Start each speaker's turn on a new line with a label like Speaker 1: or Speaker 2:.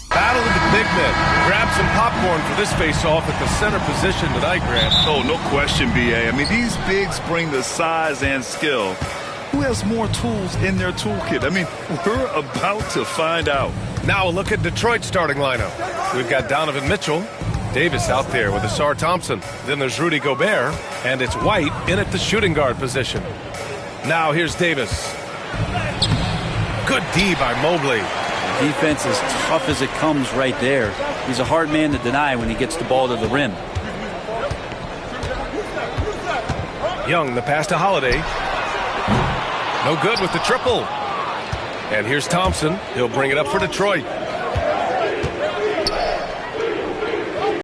Speaker 1: Battle of the big men. Grab some popcorn for this face-off at the center position tonight, Grant.
Speaker 2: Oh, no question, B.A. I mean, these bigs bring the size and skill. Who has more tools in their toolkit? I mean, we're about to find out.
Speaker 1: Now a look at Detroit's starting lineup. We've got Donovan Mitchell, Davis out there with Asar Thompson. Then there's Rudy Gobert, and it's White in at the shooting guard position. Now here's Davis. Good D by Mobley.
Speaker 3: Defense as tough as it comes right there. He's a hard man to deny when he gets the ball to the rim.
Speaker 1: Young, the pass to Holiday. No good with the triple. And here's Thompson. He'll bring it up for Detroit.